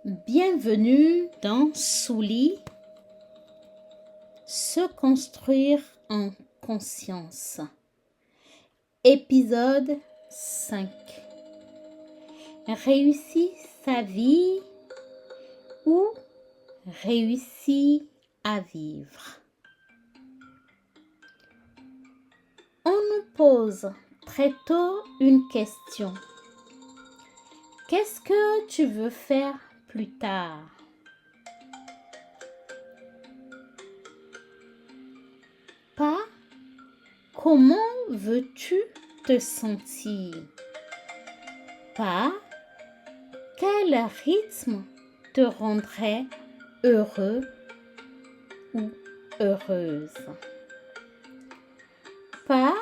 Bienvenue dans Souli, se construire en conscience. Épisode 5. Réussir sa vie ou réussir à vivre. On nous pose très tôt une question. Qu'est-ce que tu veux faire plus tard? Pas comment veux-tu te sentir? Pas quel rythme te rendrait heureux ou heureuse? Pas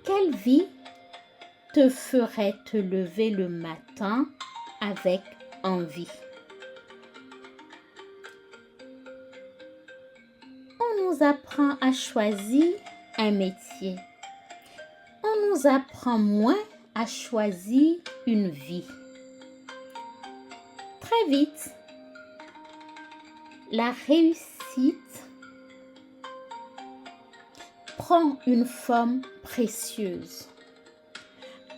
quelle vie te ferait te lever le matin avec envie? On nous apprend à choisir un métier. On nous apprend moins à choisir une vie. Très vite, la réussite prend une forme précieuse.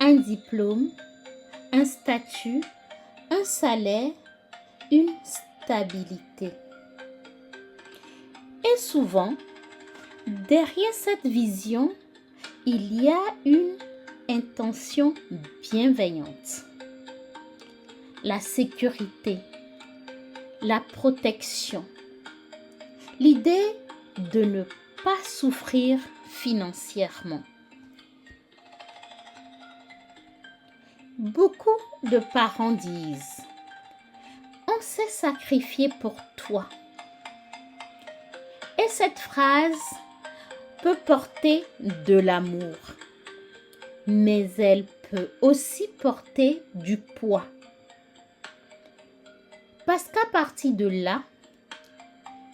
Un diplôme, un statut, un salaire, une stabilité. Et souvent, derrière cette vision, il y a une intention bienveillante. La sécurité, la protection, l'idée de ne pas souffrir financièrement. Beaucoup de parents disent « On s'est sacrifié pour toi ». Et cette phrase peut porter de l'amour, mais elle peut aussi porter du poids. Parce qu'à partir de là,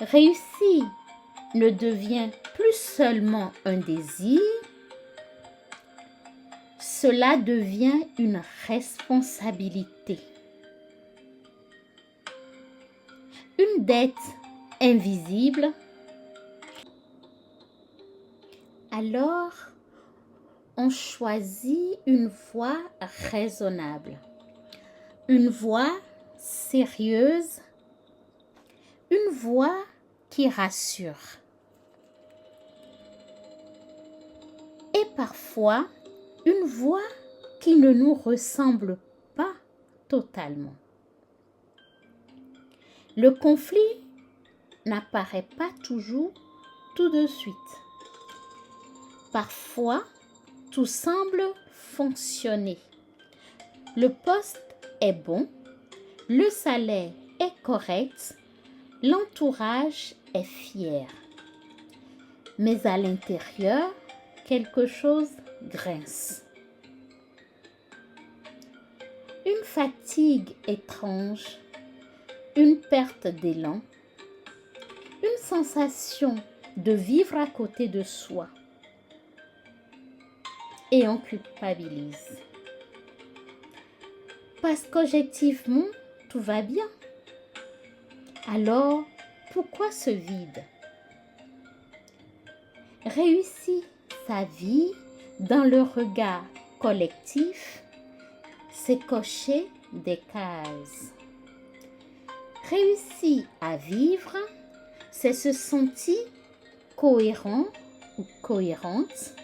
réussir ne devient plus seulement un désir, cela devient une responsabilité. Une dette invisible. Alors, on choisit une voie raisonnable, une voie sérieuse, une voie qui rassure. Et parfois, une voie qui ne nous ressemble pas totalement. Le conflit n'apparaît pas toujours tout de suite. Parfois, tout semble fonctionner. Le poste est bon, le salaire est correct, l'entourage est fier. Mais à l'intérieur, quelque chose grince. Une fatigue étrange, une perte d'élan, une sensation de vivre à côté de soi. Et on culpabilise. Parce qu'objectivement, tout va bien. Alors, pourquoi ce vide? Réussir sa vie dans le regard collectif, c'est cocher des cases. Réussir à vivre, c'est se sentir cohérent ou cohérente.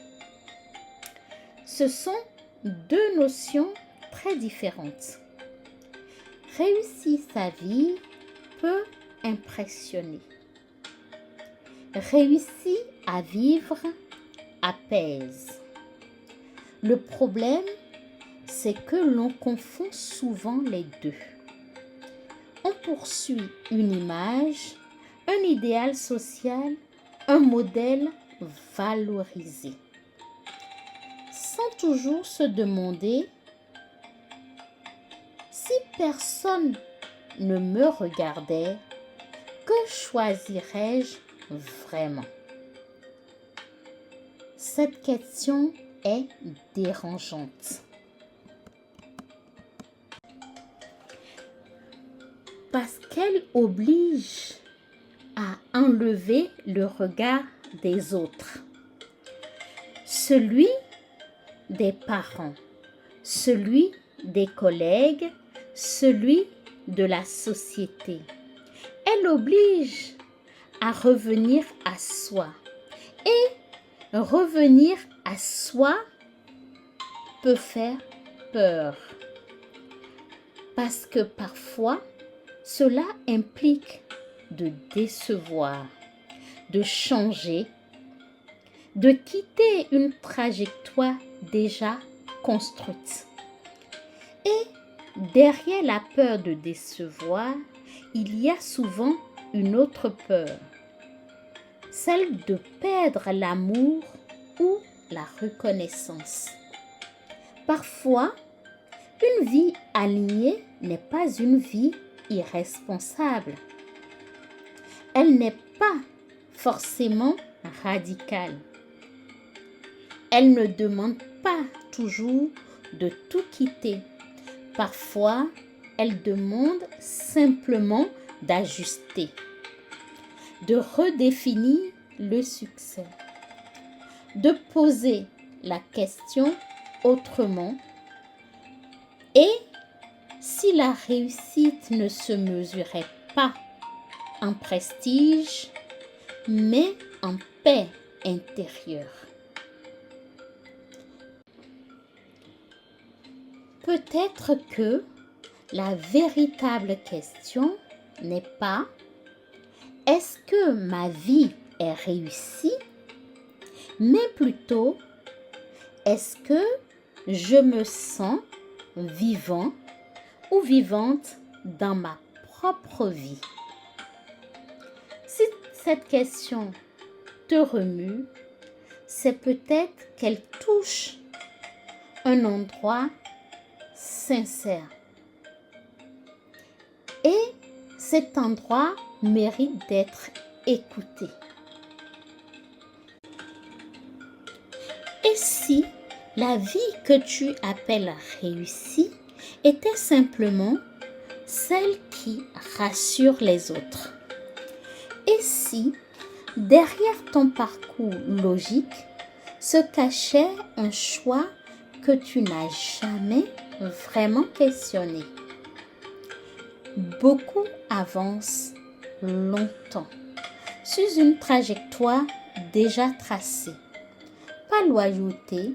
Ce sont deux notions très différentes. Réussir sa vie peut impressionner. Réussir à vivre apaise. Le problème, c'est que l'on confond souvent les deux. On poursuit une image, un idéal social, un modèle valorisé. Sans toujours se demander si personne ne me regardait, que choisirais-je vraiment? Cette question est dérangeante. Parce qu'elle oblige à enlever le regard des autres, celui des parents, celui des collègues, celui de la société. Elle oblige à revenir à soi. Et revenir à soi peut faire peur. Parce que parfois, cela implique de décevoir, de changer, de quitter une trajectoire déjà construite. Et derrière la peur de décevoir, il y a souvent une autre peur, celle de perdre l'amour ou la reconnaissance. Parfois, une vie alignée n'est pas une vie irresponsable. Elle n'est pas forcément radicale. Elle ne demande pas toujours de tout quitter. Parfois, elle demande simplement d'ajuster, de redéfinir le succès, de poser la question autrement. Et si la réussite ne se mesurait pas en prestige, mais en paix intérieure. Peut-être que la véritable question n'est pas « Est-ce que ma vie est réussie ?», mais plutôt « Est-ce que je me sens vivant ou vivante dans ma propre vie ?» Si cette question te remue, c'est peut-être qu'elle touche un endroit sincère. Et cet endroit mérite d'être écouté. Et si la vie que tu appelles réussie était simplement celle qui rassure les autres? Et si derrière ton parcours logique se cachait un choix que tu n'as jamais vraiment questionné? Beaucoup avancent longtemps sur une trajectoire déjà tracée. Pas loyauté,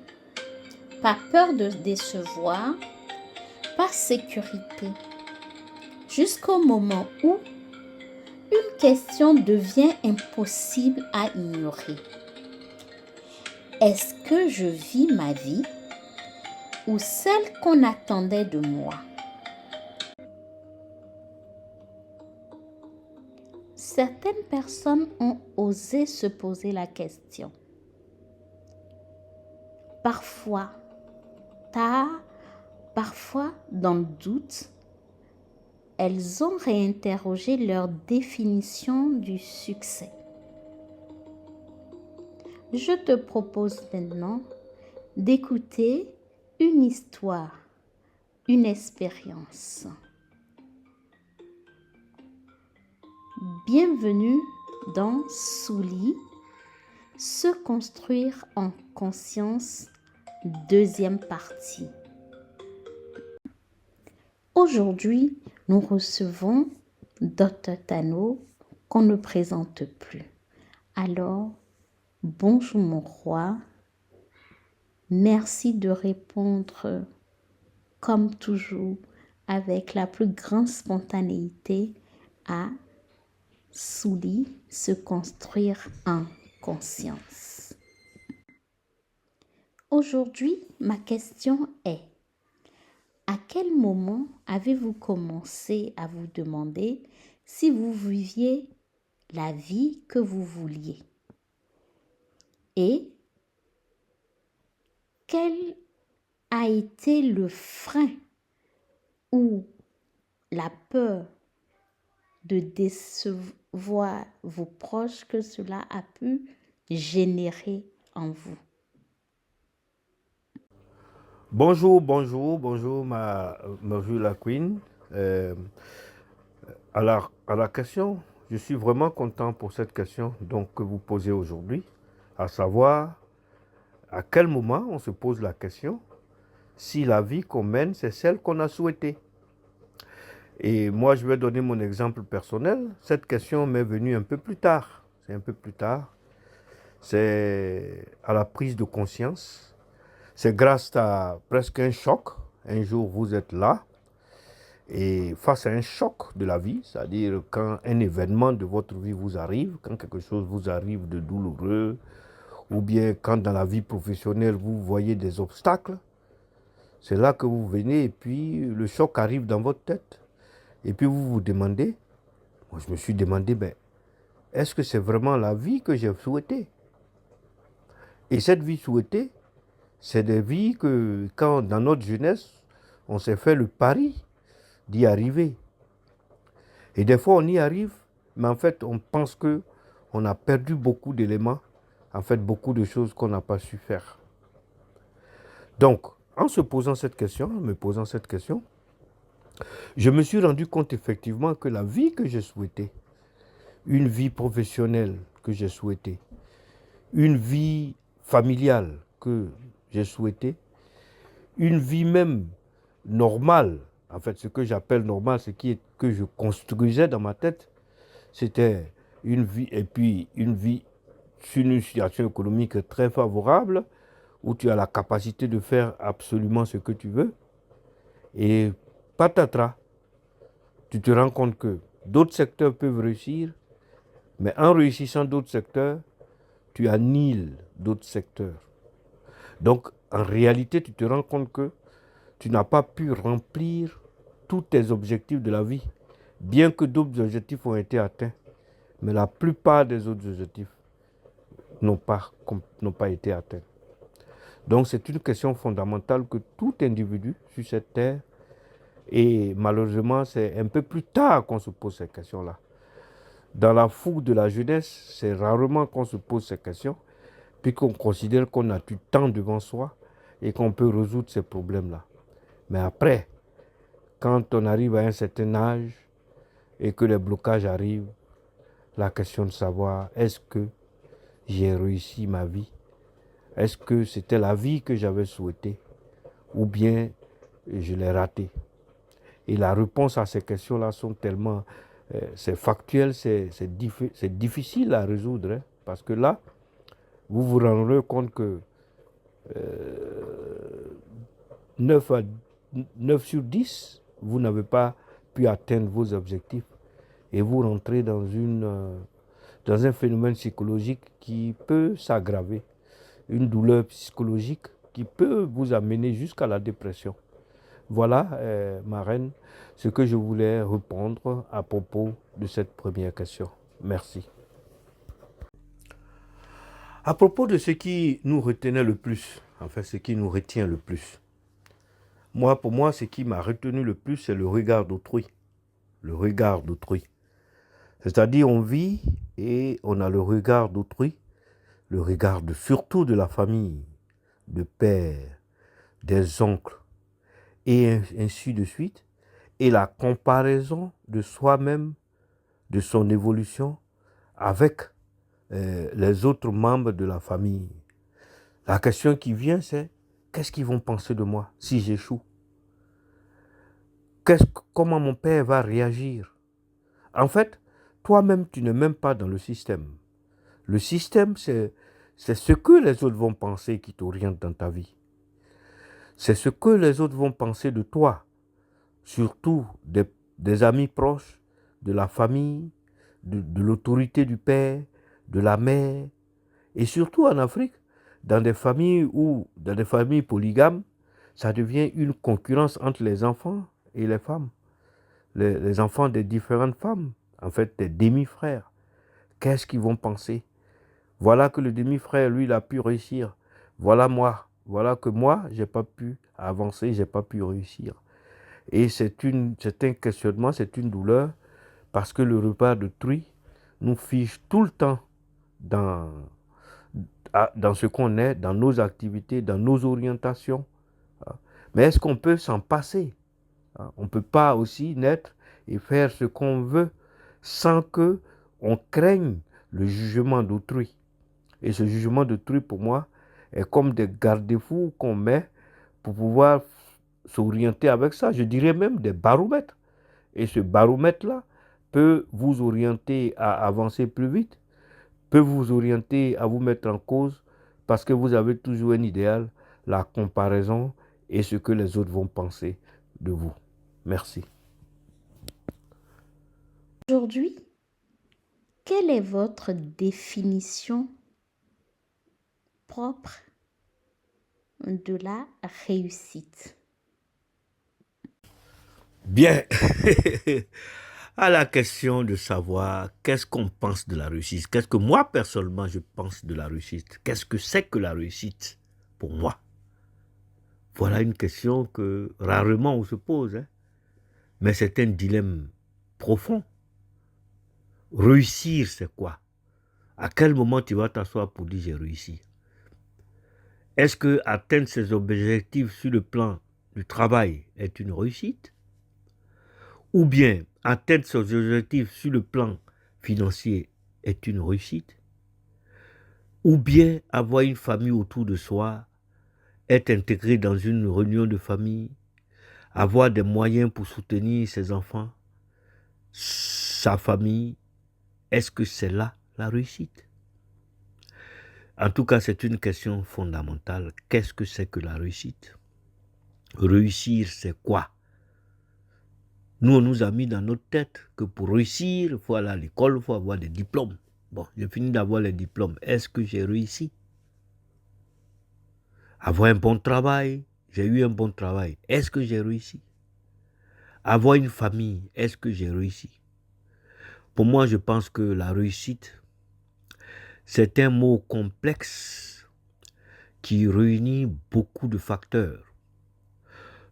pas peur de décevoir, pas sécurité. Jusqu'au moment où une question devient impossible à ignorer. Est-ce que je vis ma vie ou celle qu'on attendait de moi? Certaines personnes ont osé se poser la question. Parfois tard, parfois dans le doute, elles ont réinterrogé leur définition du succès. Je te propose maintenant d'écouter une histoire, une expérience. Bienvenue dans Souli, se construire en conscience, deuxième partie. Aujourd'hui, nous recevons Dr Tano qu'on ne présente plus. Alors, bonjour mon roi, merci de répondre comme toujours avec la plus grande spontanéité à Souli, se construire en conscience. Aujourd'hui, ma question est: à quel moment avez-vous commencé à vous demander si vous viviez la vie que vous vouliez? Et quel a été le frein ou la peur de décevoir vos proches que cela a pu générer en vous? Bonjour, ma vue la Queen. Alors, à la question, je suis vraiment content pour cette question donc, que vous posez aujourd'hui, à savoir à quel moment on se pose la question si la vie qu'on mène, c'est celle qu'on a souhaitée. Et moi, je vais donner mon exemple personnel. Cette question m'est venue un peu plus tard. C'est un peu plus tard. C'est à la prise de conscience. C'est grâce à presque un choc. Un jour, vous êtes là et face à un choc de la vie, c'est-à-dire quand un événement de votre vie vous arrive, quand quelque chose vous arrive de douloureux, ou bien quand dans la vie professionnelle vous voyez des obstacles, c'est là que vous venez et puis le choc arrive dans votre tête. Et puis vous vous demandez, moi je me suis demandé, ben, est-ce que c'est vraiment la vie que j'ai souhaitée? Et cette vie souhaitée, c'est des vies que quand dans notre jeunesse, on s'est fait le pari d'y arriver. Et des fois on y arrive, mais en fait on pense que on a perdu beaucoup d'éléments, en fait beaucoup de choses qu'on n'a pas su faire. Donc, en se posant cette question, en me posant cette question, je me suis rendu compte effectivement que la vie que j'ai souhaitée, une vie professionnelle que j'ai souhaitée, une vie familiale que j'ai souhaitée, une vie même normale, en fait ce que j'appelle normal, ce qui est que je construisais dans ma tête, c'était une vie, et puis une vie sur une situation économique très favorable, où tu as la capacité de faire absolument ce que tu veux, et patatras, tu te rends compte que d'autres secteurs peuvent réussir, mais en réussissant d'autres secteurs, tu annihiles d'autres secteurs. Donc, en réalité, tu te rends compte que tu n'as pas pu remplir tous tes objectifs de la vie, bien que d'autres objectifs ont été atteints. Mais la plupart des autres objectifs n'ont pas été atteints. Donc, c'est une question fondamentale que tout individu sur cette terre, et malheureusement, c'est un peu plus tard qu'on se pose ces questions-là. Dans la fougue de la jeunesse, c'est rarement qu'on se pose ces questions, puis qu'on considère qu'on a du temps devant soi et qu'on peut résoudre ces problèmes-là. Mais après, quand on arrive à un certain âge et que les blocages arrivent, la question de savoir est-ce que j'ai réussi ma vie? Est-ce que c'était la vie que j'avais souhaitée? Ou bien je l'ai ratée? Et la réponse à ces questions-là sont tellement... c'est factuel, c'est difficile à résoudre. Hein, parce que là, vous vous rendrez compte que 9 sur 10, vous n'avez pas pu atteindre vos objectifs. Et vous rentrez dans un phénomène psychologique qui peut s'aggraver. Une douleur psychologique qui peut vous amener jusqu'à la dépression. Voilà, ma reine, ce que je voulais répondre à propos de cette première question. Merci. À propos de ce qui nous retenait le plus, enfin ce qui nous retient le plus, pour moi, ce qui m'a retenu le plus, c'est le regard d'autrui. Le regard d'autrui. C'est-à-dire, on vit et on a le regard d'autrui, le regard surtout de la famille, de père, des oncles, et ainsi de suite. Et la comparaison de soi-même, de son évolution, avec les autres membres de la famille. La question qui vient, c'est qu'est-ce qu'ils vont penser de moi si j'échoue? Comment mon père va réagir? En fait, toi-même, tu n'es même pas dans le système. Le système, c'est ce que les autres vont penser qui t'oriente dans ta vie. C'est ce que les autres vont penser de toi, surtout des amis proches, de la famille, de l'autorité du père, de la mère, et surtout en Afrique, dans des familles polygames, ça devient une concurrence entre les enfants et les femmes. Les enfants des différentes femmes, en fait des demi-frères. Qu'est-ce qu'ils vont penser? Voilà que le demi-frère, lui, il a pu réussir. Voilà que moi, j'ai pas pu avancer, j'ai pas pu réussir. Et c'est un questionnement, c'est une douleur, parce que le repas d'autrui nous fiche tout le temps dans ce qu'on est, dans nos activités, dans nos orientations. Mais est-ce qu'on peut s'en passer? On ne peut pas aussi naître et faire ce qu'on veut sans que on craigne le jugement d'autrui. Et ce jugement d'autrui, pour moi, est comme des garde-fous qu'on met pour pouvoir s'orienter avec ça. Je dirais même des baromètres. Et ce baromètre-là peut vous orienter à avancer plus vite, peut vous orienter à vous mettre en cause parce que vous avez toujours un idéal, la comparaison et ce que les autres vont penser de vous. Merci. Aujourd'hui, quelle est votre définition propre de la réussite? Bien. À la question de savoir qu'est-ce qu'on pense de la réussite, qu'est-ce que moi personnellement je pense de la réussite, qu'est-ce que c'est que la réussite pour moi? Voilà une question que rarement on se pose, hein? Mais c'est un dilemme profond. Réussir, c'est quoi? À quel moment tu vas t'asseoir pour dire j'ai réussi? Est-ce que atteindre ses objectifs sur le plan du travail est une réussite? Ou bien atteindre ses objectifs sur le plan financier est une réussite? Ou bien avoir une famille autour de soi, être intégré dans une réunion de famille, avoir des moyens pour soutenir ses enfants, sa famille, est-ce que c'est là la réussite? En tout cas, c'est une question fondamentale. Qu'est-ce que c'est que la réussite? Réussir, c'est quoi? Nous, on nous a mis dans notre tête que pour réussir, il faut aller à l'école, il faut avoir des diplômes. Bon, j'ai fini d'avoir les diplômes. Est-ce que j'ai réussi? Avoir un bon travail, j'ai eu un bon travail. Est-ce que j'ai réussi? Avoir une famille, est-ce que j'ai réussi? Pour moi, je pense que la réussite, c'est un mot complexe qui réunit beaucoup de facteurs,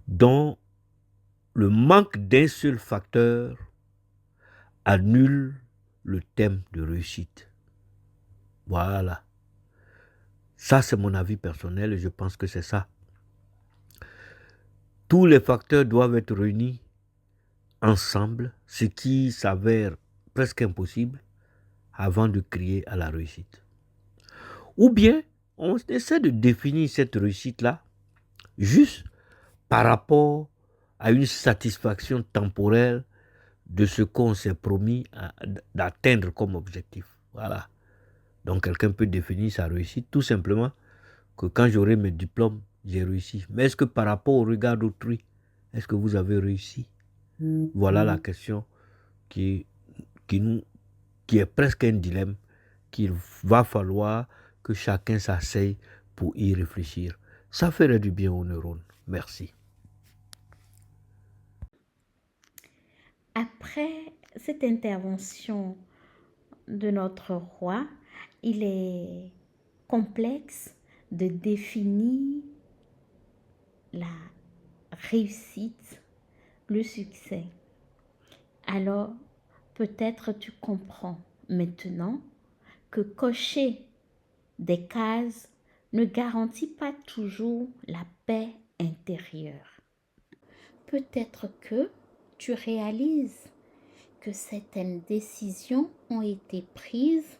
dont le manque d'un seul facteur annule le thème de réussite. Voilà. Ça, c'est mon avis personnel et je pense que c'est ça. Tous les facteurs doivent être réunis ensemble, ce qui s'avère presque impossible avant de crier à la réussite. Ou bien, on essaie de définir cette réussite-là juste par rapport à une satisfaction temporaire de ce qu'on s'est promis d'atteindre comme objectif. Voilà. Donc, quelqu'un peut définir sa réussite tout simplement que quand j'aurai mes diplômes, j'ai réussi. Mais est-ce que par rapport au regard d'autrui, est-ce que vous avez réussi? Voilà la question qui est presque un dilemme qu'il va falloir que chacun s'asseye pour y réfléchir. Ça ferait du bien aux neurones. Merci. Après cette intervention de notre roi, il est complexe de définir la réussite, le succès. Alors, peut-être tu comprends maintenant que cocher des cases ne garantit pas toujours la paix intérieure. Peut-être que tu réalises que certaines décisions ont été prises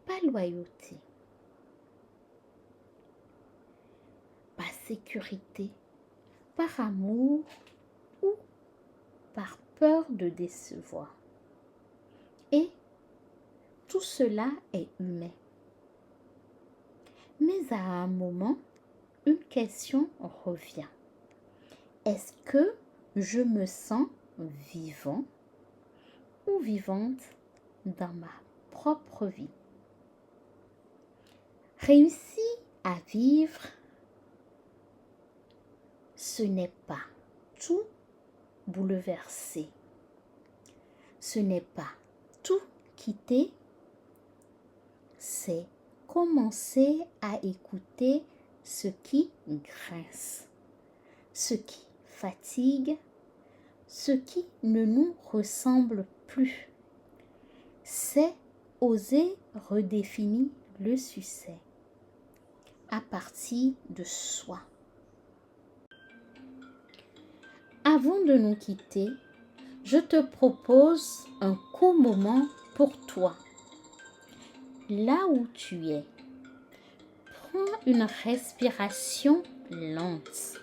par loyauté, par sécurité, par amour ou par peur de décevoir. Et tout cela est humain. Mais à un moment, une question revient. Est-ce que je me sens vivant ou vivante dans ma propre vie? Réussir à vivre, ce n'est pas tout bouleverser. Ce n'est pas tout quitter. C'est commencer à écouter ce qui grince, ce qui fatigue, ce qui ne nous ressemble plus. C'est oser redéfinir le succès à partir de soi. Avant de nous quitter, je te propose un court moment pour toi. Là où tu es, prends une respiration lente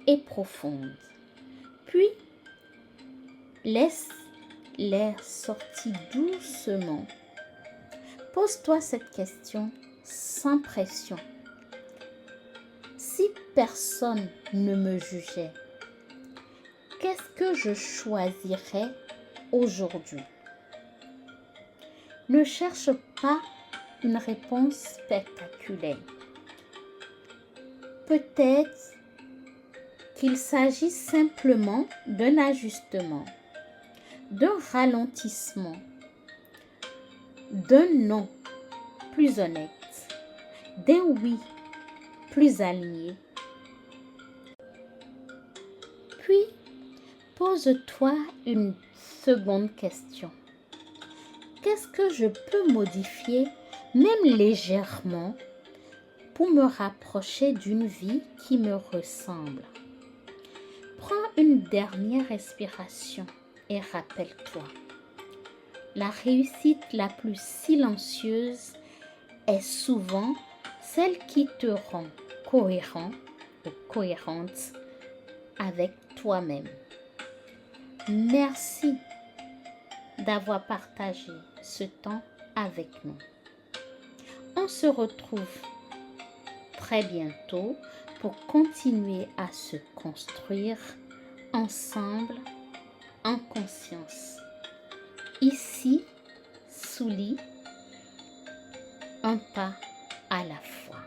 et profonde. Puis, laisse l'air sortir doucement. Pose-toi cette question sans pression. Si personne ne me jugeait, qu'est-ce que je choisirais aujourd'hui? Ne cherche pas une réponse spectaculaire. Peut-être qu'il s'agit simplement d'un ajustement, d'un ralentissement, d'un non plus honnête, d'un oui plus aligné. Puis, pose-toi une seconde question. Qu'est-ce que je peux modifier, même légèrement, pour me rapprocher d'une vie qui me ressemble? Prends une dernière respiration et rappelle-toi, la réussite la plus silencieuse est souvent celle qui te rend cohérent ou cohérente avec toi-même. Merci d'avoir partagé ce temps avec nous. On se retrouve très bientôt pour continuer à se construire ensemble en conscience. Ici, Souli, un pas à la fois.